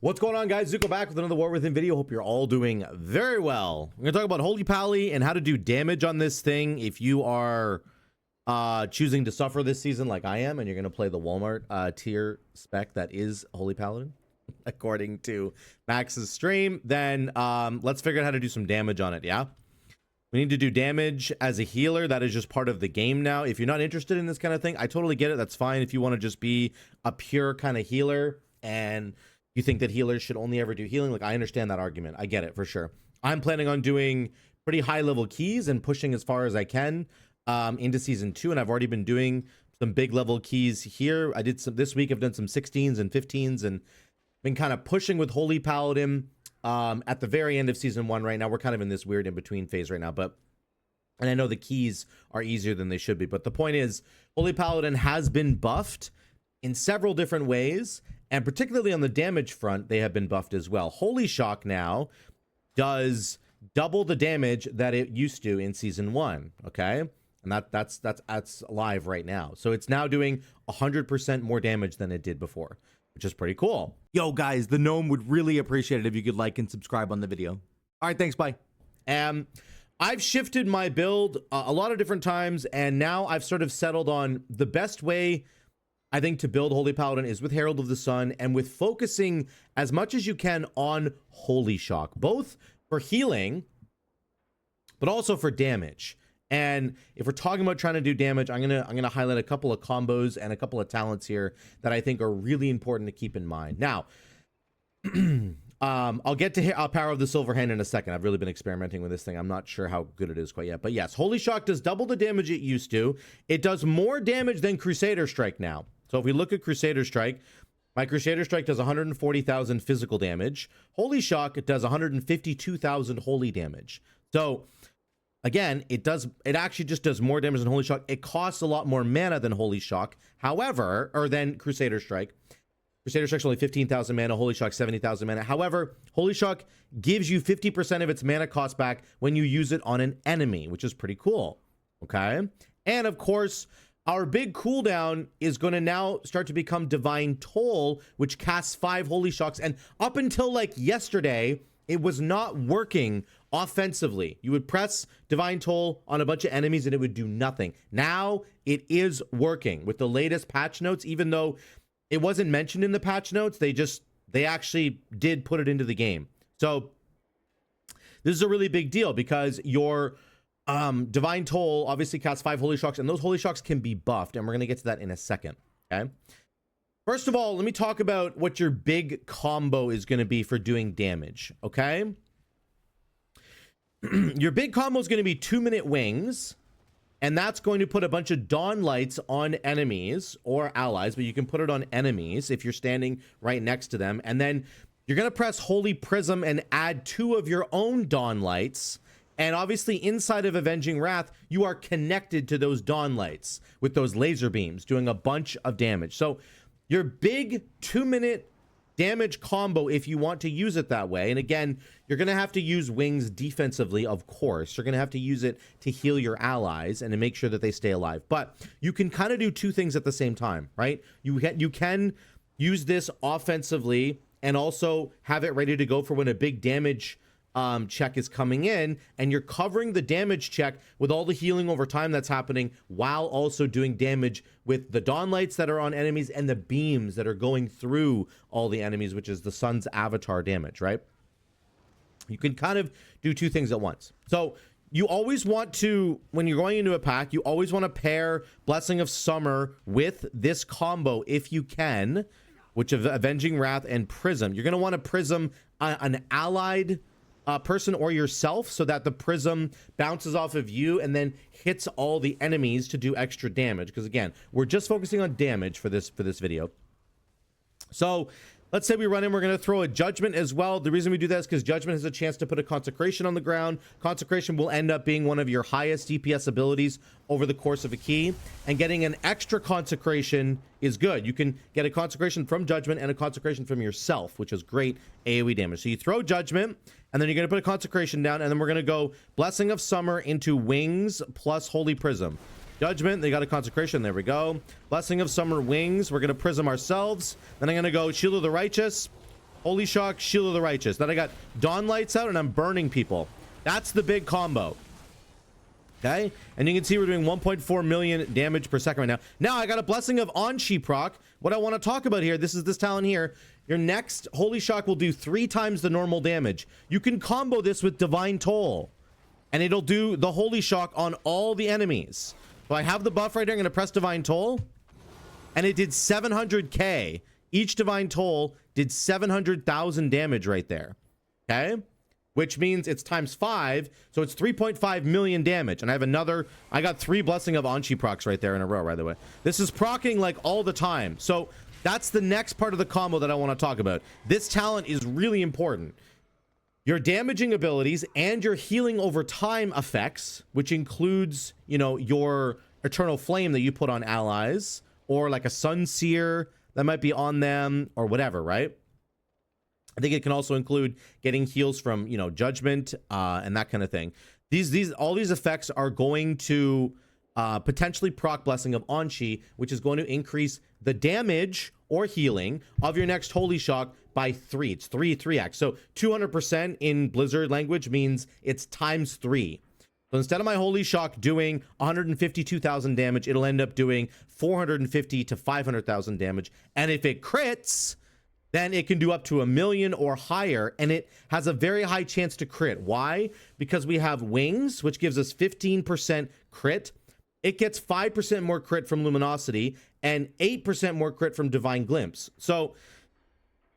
What's going on, guys? Zuko back with another War Within video. Hope you're all doing very well. We're gonna talk about Holy Pally and how to do damage on this thing if you are choosing to suffer this season like I am, and you're gonna play the Walmart tier spec that is Holy Paladin according to Max's stream. Then let's figure out how to do some damage on it. Yeah, we need to do damage as a healer. That is just part of the game now. If you're not interested in this kind of thing, I totally get it. That's fine. If you want to just be a pure kind of healer and you think that healers should only ever do healing, like, I understand that argument. I get it for sure. I'm planning on doing pretty high level keys and pushing as far as I can into season 2, and I've already been doing some big level keys here. I did some this week. I've done some 16s and 15s and been kind of pushing with Holy Paladin at the very end of season 1 right now. We're kind of in this weird in between phase right now, and I know the keys are easier than they should be, but the point is Holy Paladin has been buffed in several different ways, and particularly on the damage front, they have been buffed as well. Holy Shock now does double the damage that it used to in season 1, okay? And that's live right now. So it's now doing 100% more damage than it did before, which is pretty cool. Yo, guys, the gnome would really appreciate it if you could like and subscribe on the video. All right, thanks, bye. I've shifted my build a lot of different times, and now I've sort of settled on the best way I think to build Holy Paladin is with Herald of the Sun and with focusing as much as you can on Holy Shock, both for healing, but also for damage. And if we're talking about trying to do damage, I'm gonna highlight a couple of combos and a couple of talents here that I think are really important to keep in mind. Now, I'll get to Power of the Silver Hand in a second. I've really been experimenting with this thing. I'm not sure how good it is quite yet. But yes, Holy Shock does double the damage it used to. It does more damage than Crusader Strike now. So if we look at Crusader Strike, my Crusader Strike does 140,000 physical damage. Holy Shock, it does 152,000 holy damage. So again, it actually just does more damage than Holy Shock. It costs a lot more mana than Holy Shock. However, or than Crusader Strike. Crusader Strike's only 15,000 mana, Holy Shock 70,000 mana. However, Holy Shock gives you 50% of its mana cost back when you use it on an enemy, which is pretty cool. Okay? And of course, our big cooldown is going to now start to become Divine Toll, which casts 5 Holy Shocks. And up until like yesterday, it was not working offensively. You would press Divine Toll on a bunch of enemies and it would do nothing. Now it is working with the latest patch notes, even though it wasn't mentioned in the patch notes. They actually did put it into the game. So this is a really big deal because your Divine Toll obviously casts 5 Holy Shocks, and those Holy Shocks can be buffed, and we're going to get to that in a second, okay? First of all, let me talk about what your big combo is going to be for doing damage, okay? Your big combo is going to be 2-minute wings, and that's going to put a bunch of dawn lights on enemies or allies, but you can put it on enemies if you're standing right next to them, and then you're going to press Holy Prism and add 2 of your own dawn lights. And obviously inside of Avenging Wrath, you are connected to those dawn lights with those laser beams doing a bunch of damage. So your big 2-minute damage combo, if you want to use it that way, and again, you're going to have to use wings defensively, of course. You're going to have to use it to heal your allies and to make sure that they stay alive. But you can kind of do 2 things at the same time, right? You can use this offensively and also have it ready to go for when a big damage check is coming in, and you're covering the damage check with all the healing over time that's happening while also doing damage with the dawn lights that are on enemies and the beams that are going through all the enemies, which is the sun's avatar damage, right? You can kind of do 2 things at once. So you always want to, when you're going into a pack, you always want to pair Blessing of Summer with this combo if you can, which of Avenging Wrath and Prism. You're going to want to Prism an allied person or yourself so that the prism bounces off of you and then hits all the enemies to do extra damage, because again, we're just focusing on damage for this video. So let's say we run in, we're going to throw a Judgment as well. The reason we do that is because Judgment has a chance to put a Consecration on the ground. Consecration will end up being one of your highest DPS abilities over the course of a key, and getting an extra Consecration is good. You can get a Consecration from Judgment and a Consecration from yourself, which is great AoE damage. So you throw Judgment, and then you're going to put a Consecration down, and then we're going to go Blessing of Summer into Wings plus Holy Prism. Judgment, they got a Consecration. There we go. Blessing of Summer, Wings. We're going to Prism ourselves. Then I'm going to go Shield of the Righteous, Holy Shock, Shield of the Righteous. Then I got Dawn Lights out and I'm burning people. That's the big combo. Okay, and you can see we're doing 1.4 million damage per second right now. Now I got a Blessing of Anshi proc. What I want to talk about here, this is this talent here. Your next Holy Shock will do 3 times the normal damage. You can combo this with Divine Toll, and it'll do the Holy Shock on all the enemies. So I have the buff right here. I'm going to press Divine Toll, and it did 700k. Each Divine Toll did 700,000 damage right there. Okay, which means it's times 5, so it's 3.5 million damage. And I have another, I got 3 Blessing of Anshi procs right there in a row, by the way. This is procking like all the time. So that's the next part of the combo that I want to talk about. This talent is really important. Your damaging abilities and your healing over time effects, which includes, you know, your Eternal Flame that you put on allies, or like a Sun Seer that might be on them, or whatever, right? I think it can also include getting heals from, you know, Judgment and that kind of thing. All these effects are going to potentially proc Blessing of Anshi, which is going to increase the damage or healing of your next Holy Shock by 3. It's 3x. So 200% in Blizzard language means it's times 3. So instead of my Holy Shock doing 152,000 damage, it'll end up doing 450 to 500,000 damage. And if it crits, then it can do up to 1 million or higher, and it has a very high chance to crit. Why? Because we have Wings, which gives us 15% crit. It gets 5% more crit from Luminosity and 8% more crit from Divine Glimpse. So,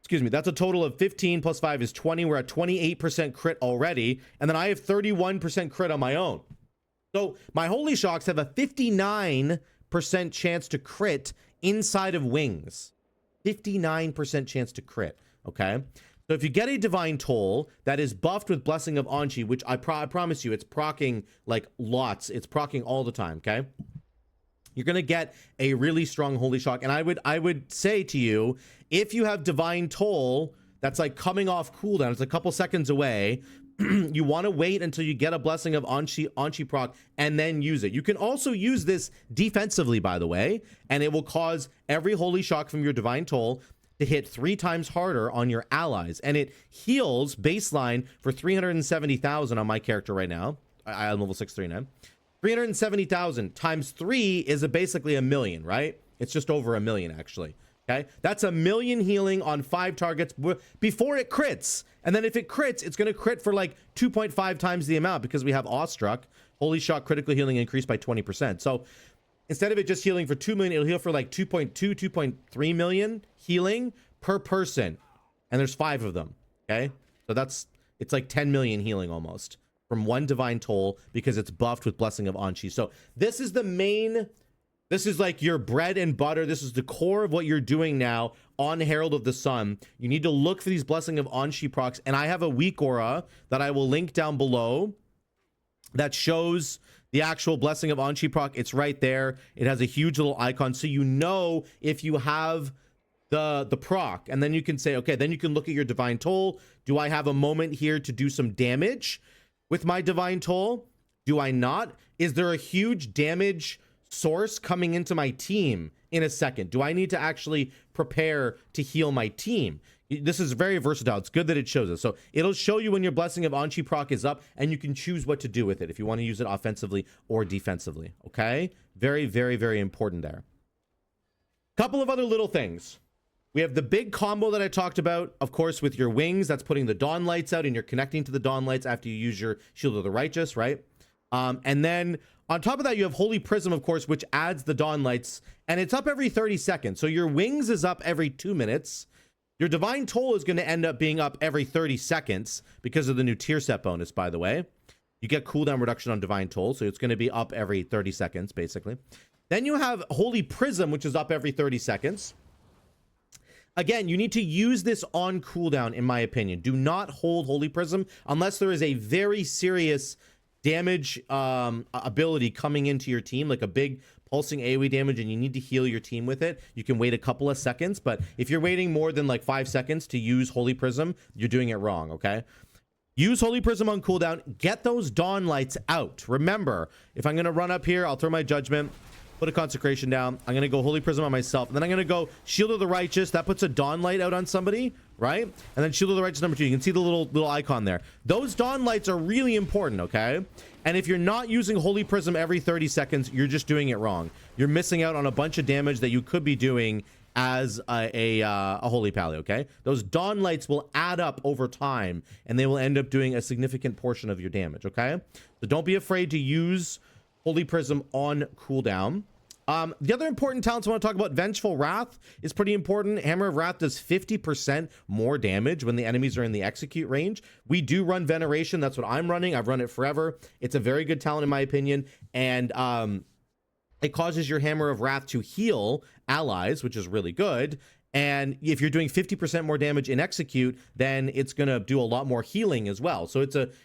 excuse me, that's a total of 15 plus 5 is 20. We're at 28% crit already, and then I have 31% crit on my own. So my Holy Shocks have a 59% chance to crit inside of Wings. 59% chance to crit. Okay, so if you get a Divine Toll that is buffed with Blessing of Anshi, which I promise you, it's procking like lots, it's procking all the time. Okay, you're gonna get a really strong Holy Shock, and I would say to you, if you have Divine Toll that's like coming off cooldown, it's a couple seconds away, you want to wait until you get a Blessing of Anshi proc and then use it. You can also use this defensively, by the way, and it will cause every Holy Shock from your Divine Toll to hit 3 times harder on your allies, and it heals baseline for 370,000 on my character right now. I'm level 639. 370,000 times 3 is basically 1 million, right? It's just over 1 million actually. Okay, that's 1 million healing on 5 targets before it crits. And then if it crits, it's going to crit for like 2.5 times the amount, because we have Awestruck. Holy Shock critical healing increased by 20%. So instead of it just healing for 2 million, it'll heal for like 2.2, 2.3 million healing per person. And there's 5 of them. Okay, so it's like 10 million healing almost from 1 Divine Toll, because it's buffed with Blessing of Anshi. So this is the main... This is like your bread and butter. This is the core of what you're doing now on Herald of the Sun. You need to look for these Blessing of Anshi procs. And I have a weak aura that I will link down below that shows the actual Blessing of Anshi proc. It's right there. It has a huge little icon. So you know if you have the proc. And then you can say, okay, then you can look at your Divine Toll. Do I have a moment here to do some damage with my Divine Toll? Do I not? Is there a huge damage source coming into my team in a second? Do I need to actually prepare to heal my team? This is very versatile. It's good that it shows us. So it'll show you when your Blessing of Anshi proc is up, and you can choose what to do with it, if you want to use it offensively or defensively. Okay, very, very, very important there. Couple of other little things. We have the big combo that I talked about, of course, with your Wings. That's putting the Dawn Lights out, and you're connecting to the Dawn Lights after you use your Shield of the Righteous, right? And then on top of that, you have Holy Prism, of course, which adds the Dawn Lights, and it's up every 30 seconds. So your Wings is up every 2 minutes. Your Divine Toll is going to end up being up every 30 seconds because of the new tier set bonus, by the way. You get cooldown reduction on Divine Toll, so it's going to be up every 30 seconds, basically. Then you have Holy Prism, which is up every 30 seconds. Again, you need to use this on cooldown, in my opinion. Do not hold Holy Prism unless there is a very serious damage ability coming into your team, like a big pulsing AoE damage, and you need to heal your team with it. You can wait a couple of seconds, but if you're waiting more than like 5 seconds to use Holy Prism, you're doing it wrong. Okay, use Holy Prism on cooldown. Get those Dawn Lights out. Remember, if I'm gonna run up here, I'll throw my Judgment, put a Consecration down. I'm gonna go Holy Prism on myself, and then I'm gonna go Shield of the Righteous. That puts a Dawn Light out on somebody, right? And then Shield of the Righteous number 2. You can see the little icon there. Those Dawn Lights are really important, okay? And if you're not using Holy Prism every 30 seconds, you're just doing it wrong. You're missing out on a bunch of damage that you could be doing as a Holy Pally, okay? Those Dawn Lights will add up over time, and they will end up doing a significant portion of your damage, okay? So don't be afraid to use Holy Prism on cooldown. The other important talents I want to talk about, Vengeful Wrath is pretty important. Hammer of Wrath does 50% more damage when the enemies are in the execute range. We do run Veneration. That's what I'm running. I've run it forever. It's a very good talent in my opinion. And it causes your Hammer of Wrath to heal allies, which is really good. And if you're doing 50% more damage in execute, then it's going to do a lot more healing as well. So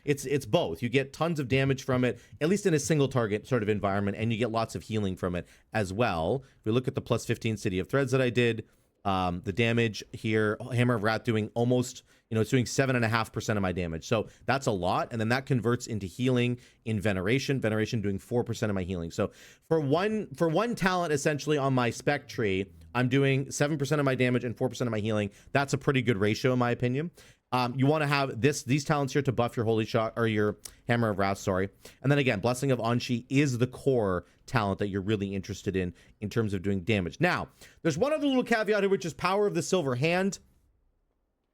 it's both. You get tons of damage from it, at least in a single target sort of environment, and you get lots of healing from it as well. If we look at the plus 15 City of Threads that I did, the damage here, Hammer of Wrath doing almost, it's doing 7.5% of my damage. So that's a lot. And then that converts into healing in Veneration. Veneration doing 4% of my healing. So for one talent, essentially on my spec tree, I'm doing 7% of my damage and 4% of my healing. That's a pretty good ratio in my opinion. You want to have these talents here to buff your Holy Shot or your Hammer of Wrath, sorry. And then again, Blessing of Anshi is the core talent that you're really interested in terms of doing damage. Now, there's one other little caveat here, which is Power of the Silver Hand.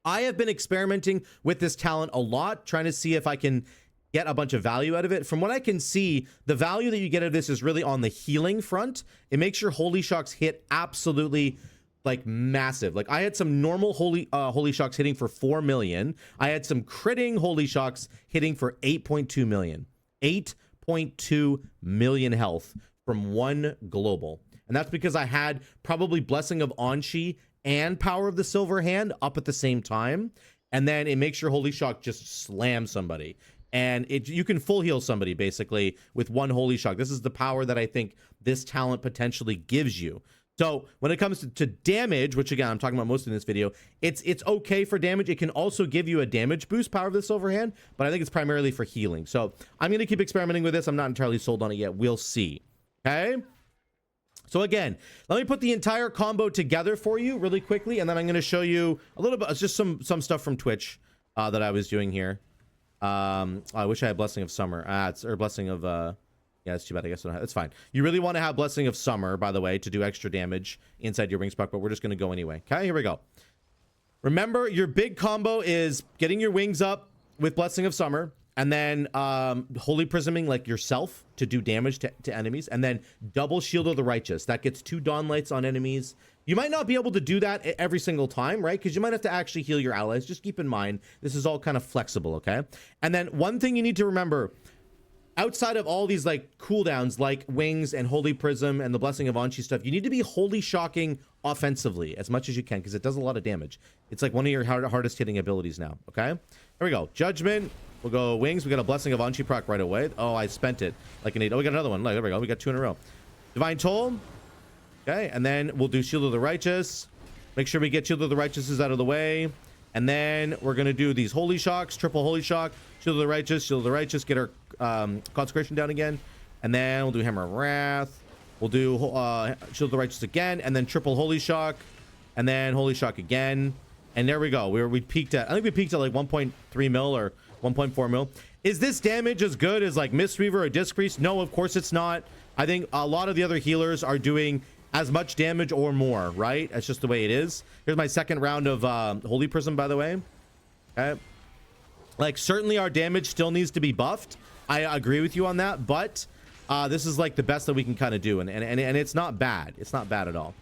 I have been experimenting with this talent a lot, trying to see if I can get a bunch of value out of it. From what I can see, the value that you get out of this is really on the healing front. It makes your Holy Shocks hit absolutely like massive. Like I had some normal Holy Shocks hitting for 4 million. I had some critting Holy Shocks hitting for 8.2 million. 8.2 million health from one global. And that's because I had probably Blessing of Anshi and Power of the Silver Hand up at the same time. And then it makes your Holy Shock just slam somebody. And you can full heal somebody basically with one Holy Shock. This is the power that I think this talent potentially gives you. So when it comes to damage, which again, I'm talking about most in this video, it's okay for damage. It can also give you a damage boost, Power of the Silver Hand, but I think it's primarily for healing. So I'm going to keep experimenting with this. I'm not entirely sold on it yet. We'll see. Okay. So again, let me put the entire combo together for you really quickly, and then I'm going to show you a little bit, just some stuff from Twitch that I was doing here. I wish I had Blessing of Summer. Or Blessing of yeah, it's too bad. I guess it's fine. You really want to have Blessing of Summer, by the way, to do extra damage inside your wings proc, but we're just going to go anyway. Okay, here we go. Remember, your big combo is getting your wings up with Blessing of Summer, and then Holy Prisming like yourself to do damage to enemies, and then double Shield of the Righteous. That gets 2 Dawn Lights on enemies. You might not be able to do that every single time, right? Because you might have to actually heal your allies. Just keep in mind, this is all kind of flexible, okay? And then one thing you need to remember, outside of all these like cooldowns like Wings and Holy Prism and the Blessing of Anshi stuff, you need to be Holy Shocking offensively as much as you can because it does a lot of damage. It's like one of your hardest hitting abilities now, okay? Here we go. Judgment. We'll go Wings. We got a Blessing of Anshi proc right away. Oh, I spent it like an 8. Oh, we got another one. Like, there we go. We got 2 in a row. Divine Toll. Okay, and then we'll do Shield of the Righteous. Make sure we get Shield of the Righteous out of the way. And then we're going to do these Holy Shocks, triple Holy Shock, Shield of the Righteous, Shield of the Righteous, get our Consecration down again. And then we'll do Hammer of Wrath. We'll do Shield of the Righteous again, and then triple Holy Shock, and then Holy Shock again. And there we go. We peaked at, I think we peaked at like 1.3 mil or 1.4 mil. Is this damage as good as like Mistweaver or Disc Priest? No, of course it's not. I think a lot of the other healers are doing as much damage or more, right? That's just the way it is. Here's my second round of Holy Prism, by the way. Okay. Like, certainly our damage still needs to be buffed. I agree with you on that, but this is like the best that we can kind of do, and it's not bad. It's not bad at all.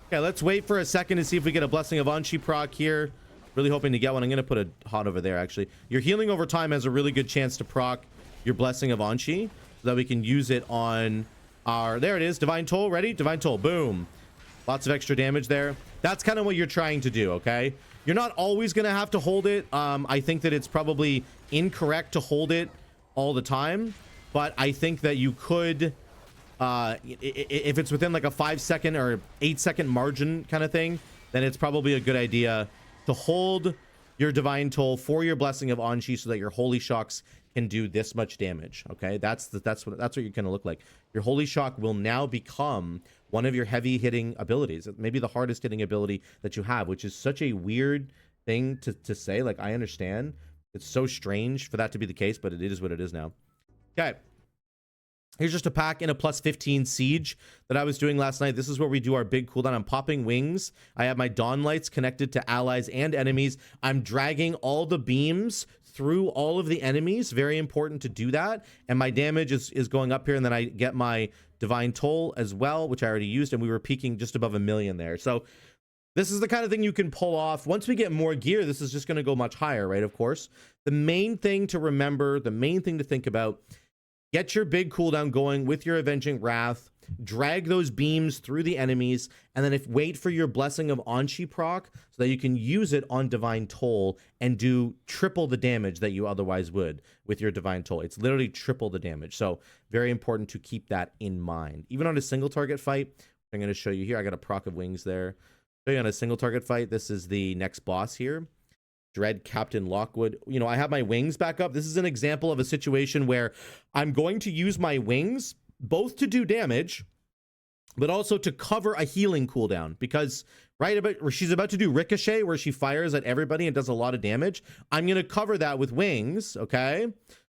Okay, let's wait for a second to see if we get a Blessing of Anshi proc here. Really hoping to get one. I'm going to put a hot over there, actually. Your healing over time has a really good chance to proc your Blessing of Anshi so that we can use it on our... There it is. Divine Toll. Ready? Divine Toll. Boom. Lots of extra damage there. That's kind of what you're trying to do, okay? You're not always going to have to hold it. I think that it's probably incorrect to hold it all the time, but I think that you could... if it's within like a 5-second or 8-second margin kind of thing, then it's probably a good idea to hold your Divine Toll for your Blessing of Anshi so that your Holy Shocks can do this much damage. Okay, that's what you're gonna look like. Your Holy Shock will now become one of your heavy hitting abilities, maybe the hardest hitting ability that you have, which is such a weird thing to say. Like, I understand. It's so strange for that to be the case, but it is what it is now. Okay. Here's just a pack in a plus 15 siege that I was doing last night. This is where we do our big cooldown. I'm popping wings. I have my dawn lights connected to allies and enemies. I'm dragging all the beams through all of the enemies. Very important to do that. And my damage is going up here. And then I get my divine toll as well, which I already used. And we were peaking just above 1 million there. So this is the kind of thing you can pull off. Once we get more gear, this is just going to go much higher, right? Of course. The main thing to remember, the main thing to think about, get your big cooldown going with your Avenging Wrath, drag those beams through the enemies, and then wait for your Blessing of Anshi proc so that you can use it on Divine Toll and do triple the damage that you otherwise would with your Divine Toll. It's literally triple the damage. So very important to keep that in mind. Even on a single target fight, I'm going to show you here. I got a proc of wings there. Show you on a single target fight. This is the next boss here. Dread Captain Lockwood. You know, I have my wings back up. This is an example of a situation where I'm going to use my wings both to do damage, but also to cover a healing cooldown, because she's about to do Ricochet, where she fires at everybody and does a lot of damage. I'm going to cover that with wings. Okay.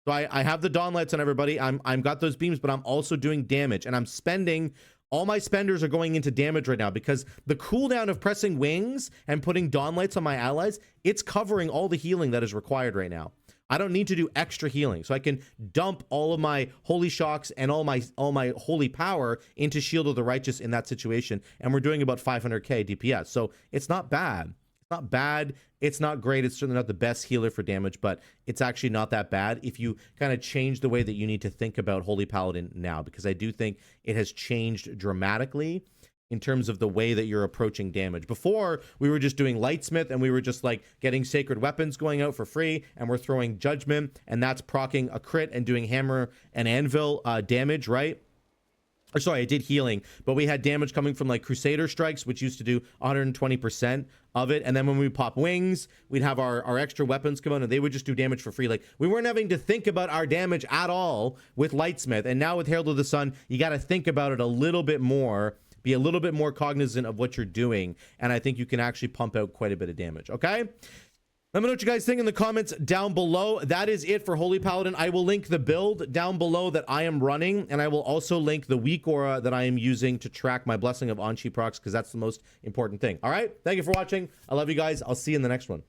So I have the dawn lights on everybody. I'm got those beams, but I'm also doing damage, and I'm spending. All my spenders are going into damage right now because the cooldown of pressing wings and putting dawn lights on my allies, it's covering all the healing that is required right now. I don't need to do extra healing, so I can dump all of my holy shocks and all my holy power into Shield of the Righteous in that situation, and we're doing about 500k DPS. So it's not bad. It's not bad. It's not great. It's certainly not the best healer for damage, but it's actually not that bad if you kind of change the way that you need to think about Holy Paladin now, because I do think it has changed dramatically in terms of the way that you're approaching damage. Before, we were just doing Lightsmith, and we were just like getting sacred weapons going out for free, and we're throwing Judgment, and that's proccing a crit and doing hammer and anvil damage, right? Or sorry, I did healing, but we had damage coming from like Crusader strikes, which used to do 120% of it. And then when we pop wings, we'd have our extra weapons come out, and they would just do damage for free. Like, we weren't having to think about our damage at all with Lightsmith. And now with Herald of the Sun, you got to think about it a little bit more, be a little bit more cognizant of what you're doing. And I think you can actually pump out quite a bit of damage. Okay. Let me know what you guys think in the comments down below. That is it for Holy Paladin. I will link the build down below that I am running, and I will also link the weak aura that I am using to track my Blessing of Anshi procs, because that's the most important thing. All right, thank you for watching. I love you guys. I'll see you in the next one.